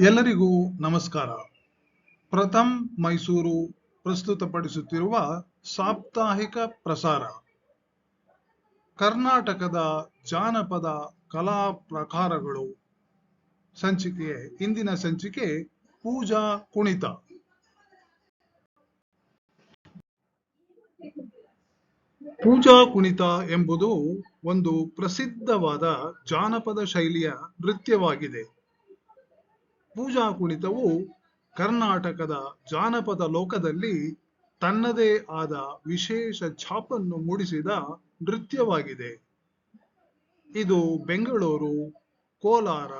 ಎಲ್ಲರಿಗೂ ನಮಸ್ಕಾರ. ಪ್ರಥಮ್ ಮೈಸೂರು ಪ್ರಸ್ತುತಪಡಿಸುತ್ತಿರುವ ಸಾಪ್ತಾಹಿಕ ಪ್ರಸಾರ ಕರ್ನಾಟಕದ ಜಾನಪದ ಕಲಾ ಪ್ರಕಾರಗಳು ಇಂದಿನ ಸಂಚಿಕೆ ಪೂಜಾ ಕುಣಿತ. ಪೂಜಾ ಕುಣಿತ ಎಂಬುದು ಒಂದು ಪ್ರಸಿದ್ಧವಾದ ಜಾನಪದ ಶೈಲಿಯ ನೃತ್ಯವಾಗಿದೆ. ಪೂಜಾ ಕುಣಿತವು ಕರ್ನಾಟಕದ ಜಾನಪದ ಲೋಕದಲ್ಲಿ ತನ್ನದೇ ಆದ ವಿಶೇಷ ಛಾಪನ್ನು ಮೂಡಿಸಿದ ನೃತ್ಯವಾಗಿದೆ. ಇದು ಬೆಂಗಳೂರು, ಕೋಲಾರ,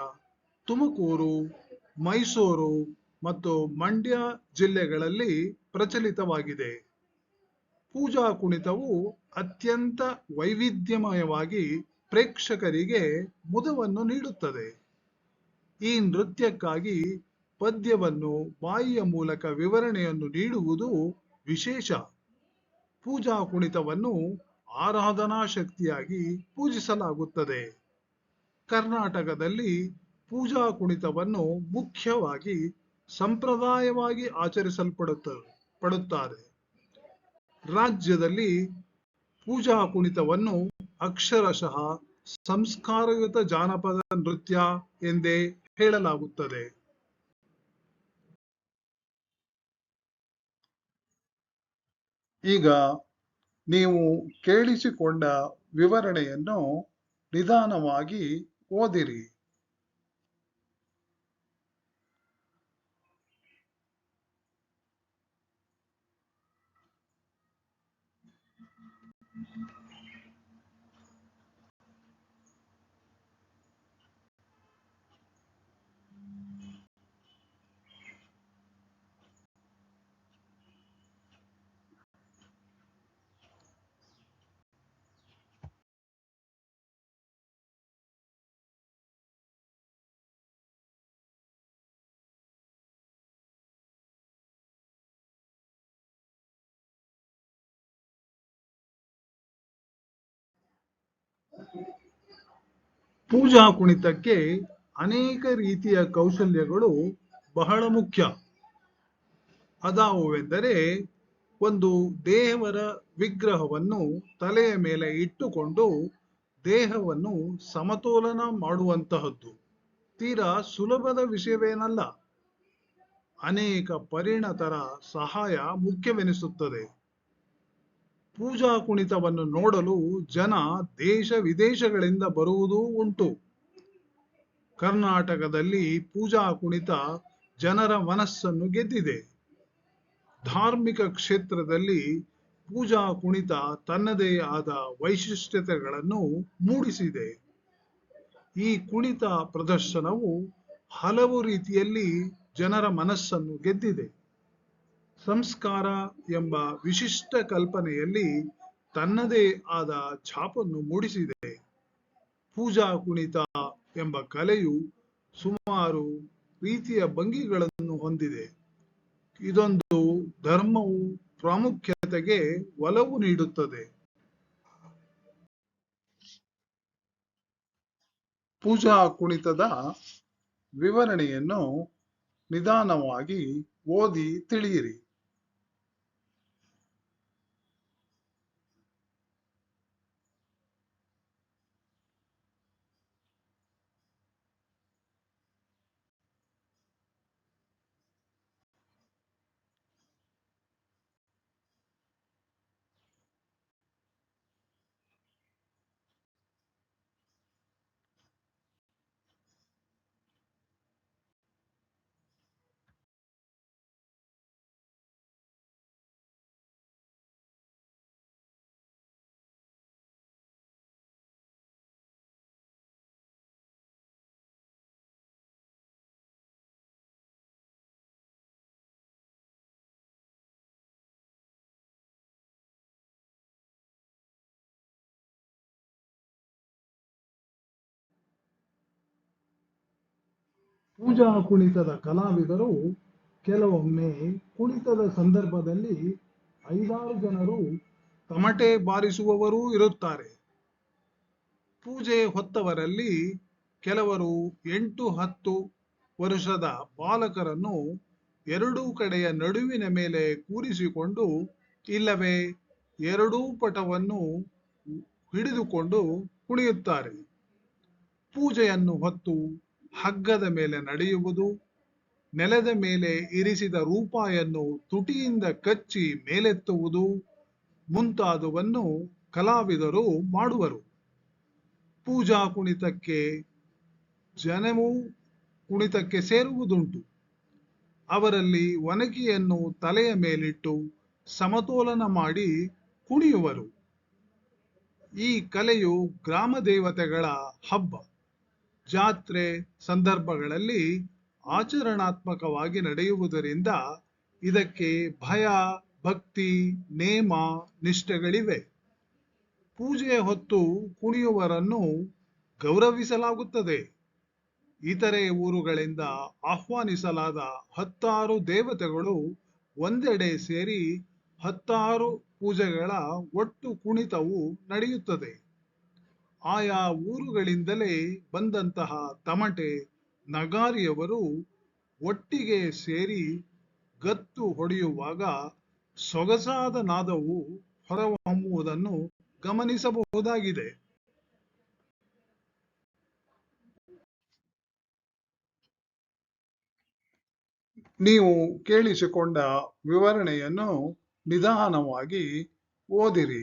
ತುಮಕೂರು, ಮೈಸೂರು ಮತ್ತು ಮಂಡ್ಯ ಜಿಲ್ಲೆಗಳಲ್ಲಿ ಪ್ರಚಲಿತವಾಗಿದೆ. ಪೂಜಾ ಕುಣಿತವು ಅತ್ಯಂತ ವೈವಿಧ್ಯಮಯವಾಗಿ ಪ್ರೇಕ್ಷಕರಿಗೆ ಮುದವನ್ನು ನೀಡುತ್ತದೆ. ಈ ನೃತ್ಯಕ್ಕಾಗಿ ಪದ್ಯವನ್ನು ಬಾಯಿಯ ಮೂಲಕ ವಿವರಣೆಯನ್ನು ನೀಡುವುದು ವಿಶೇಷ. ಪೂಜಾ ಕುಣಿತವನ್ನು ಆರಾಧನಾ ಶಕ್ತಿಯಾಗಿ ಪೂಜಿಸಲಾಗುತ್ತದೆ. ಕರ್ನಾಟಕದಲ್ಲಿ ಪೂಜಾ ಕುಣಿತವನ್ನು ಮುಖ್ಯವಾಗಿ ಸಂಪ್ರದಾಯವಾಗಿ ಆಚರಿಸಲ್ಪಡುತ್ತಾರೆ. ರಾಜ್ಯದಲ್ಲಿ ಪೂಜಾ ಕುಣಿತವನ್ನು ಅಕ್ಷರಶಃ ಸಂಸ್ಕಾರಯುತ ಜಾನಪದ ನೃತ್ಯ ಎಂದೇ ಹೇಳಲಾಗುತ್ತದೆ. ಈಗ ನೀವು ಕೇಳಿಸಿಕೊಂಡ ವಿವರಣೆಯನ್ನು ನಿಧಾನವಾಗಿ ಓದಿರಿ. ಪೂಜಾ ಕುಣಿತಕ್ಕೆ ಅನೇಕ ರೀತಿಯ ಕೌಶಲ್ಯಗಳು ಬಹಳ ಮುಖ್ಯ. ಅದಾವುವೆಂದರೆ, ಒಂದು ದೇವರ ವಿಗ್ರಹವನ್ನು ತಲೆಯ ಮೇಲೆ ಇಟ್ಟುಕೊಂಡು ದೇಹವನ್ನು ಸಮತೋಲನ ಮಾಡುವಂತಹದ್ದು ತೀರಾ ಸುಲಭದ ವಿಷಯವೇನಲ್ಲ. ಅನೇಕ ಪರಿಣತರ ಸಹಾಯ ಮುಖ್ಯವೆನಿಸುತ್ತದೆ. ಪೂಜಾ ಕುಣಿತವನ್ನು ನೋಡಲು ಜನ ದೇಶ ವಿದೇಶಗಳಿಂದ ಬರುವುದೂ ಉಂಟು. ಕರ್ನಾಟಕದಲ್ಲಿ ಪೂಜಾ ಕುಣಿತ ಜನರ ಮನಸ್ಸನ್ನು ಗೆದ್ದಿದೆ. ಧಾರ್ಮಿಕ ಕ್ಷೇತ್ರದಲ್ಲಿ ಪೂಜಾ ಕುಣಿತ ತನ್ನದೇ ಆದ ವೈಶಿಷ್ಟ್ಯತೆಗಳನ್ನು ಮೂಡಿಸಿದೆ. ಈ ಕುಣಿತ ಪ್ರದರ್ಶನವು ಹಲವು ರೀತಿಯಲ್ಲಿ ಜನರ ಮನಸ್ಸನ್ನು ಗೆದ್ದಿದೆ. ಸಂಸ್ಕಾರ ಎಂಬ ವಿಶಿಷ್ಟ ಕಲ್ಪನೆಯಲ್ಲಿ ತನ್ನದೇ ಆದ ಛಾಪನ್ನು ಮೂಡಿಸಿದೆ. ಪೂಜಾ ಕುಣಿತ ಎಂಬ ಕಲೆಯು ಸುಮಾರು ರೀತಿಯ ಭಂಗಿಗಳನ್ನು ಹೊಂದಿದೆ. ಇದೊಂದು ಧರ್ಮವು ಪ್ರಾಮುಖ್ಯತೆಗೆ ಒಲವು ನೀಡುತ್ತದೆ. ಪೂಜಾ ಕುಣಿತದ ವಿವರಣೆಯನ್ನು ನಿಧಾನವಾಗಿ ಓದಿ ತಿಳಿಯಿರಿ. ಪೂಜಾ ಕುಣಿತದ ಕಲಾವಿದರು ಕೆಲವೊಮ್ಮೆ ಕುಣಿತದ ಸಂದರ್ಭದಲ್ಲಿ 5-6 ಜನರು ತಮಟೆ ಬಾರಿಸುವವರೂ ಇರುತ್ತಾರೆ. ಪೂಜೆ ಹೊತ್ತವರಲ್ಲಿ ಕೆಲವರು 8-10 ವರುಷದ ಬಾಲಕರನ್ನು ಎರಡೂ ಕಡೆಯ ನಡುವಿನ ಮೇಲೆ ಕೂರಿಸಿಕೊಂಡು ಇಲ್ಲವೇ ಎರಡೂ ಪಟವನ್ನು ಹಿಡಿದುಕೊಂಡು ಕುಣಿಯುತ್ತಾರೆ. ಪೂಜೆಯನ್ನು ಹೊತ್ತು ಹಗ್ಗದ ಮೇಲೆ ನಡೆಯುವುದು, ನೆಲದ ಮೇಲೆ ಇರಿಸಿದ ರೂಪಾಯನ್ನು ತುಟಿಯಿಂದ ಕಚ್ಚಿ ಮೇಲೆತ್ತುವುದು ಮುಂತಾದವನ್ನು ಕಲಾವಿದರು ಮಾಡುವರು. ಪೂಜಾ ಕುಣಿತಕ್ಕೆ ಜನವು ಕುಣಿತಕ್ಕೆ ಸೇರುವುದುಂಟು. ಅವರಲ್ಲಿ ಒನಕೆಯನ್ನು ತಲೆಯ ಮೇಲಿಟ್ಟು ಸಮತೋಲನ ಮಾಡಿ ಕುಣಿಯುವರು. ಈ ಕಲೆಯು ಗ್ರಾಮ ದೇವತೆಗಳ ಹಬ್ಬ, ಜಾತ್ರೆ ಸಂದರ್ಭಗಳಲ್ಲಿ ಆಚರಣಾತ್ಮಕವಾಗಿ ನಡೆಯುವುದರಿಂದ ಇದಕ್ಕೆ ಭಯ, ಭಕ್ತಿ, ನೇಮ, ನಿಷ್ಠೆಗಳಿವೆ. ಪೂಜೆಯ ಹೊತ್ತು ಕುಣಿಯುವರನ್ನು ಗೌರವಿಸಲಾಗುತ್ತದೆ. ಇತರೆ ಊರುಗಳಿಂದ ಆಹ್ವಾನಿಸಲಾದ 10 ದೇವತೆಗಳು ಒಂದೆಡೆ ಸೇರಿ 10 ಪೂಜೆಗಳ ಒಟ್ಟು ಕುಣಿತವು ನಡೆಯುತ್ತದೆ. ಆಯಾ ಊರುಗಳಿಂದಲೇ ಬಂದಂತಹ ತಮಟೆ, ನಗಾರಿಯವರು ಒಟ್ಟಿಗೆ ಸೇರಿ ಗತ್ತು ಹೊಡೆಯುವಾಗ ಸೊಗಸಾದ ನಾದವು ಹೊರಹೊಮ್ಮುವುದನ್ನು ಗಮನಿಸಬಹುದಾಗಿದೆ. ನೀವು ಕೇಳಿಸಿಕೊಂಡ ವಿವರಣೆಯನ್ನು ನಿಧಾನವಾಗಿ ಓದಿರಿ.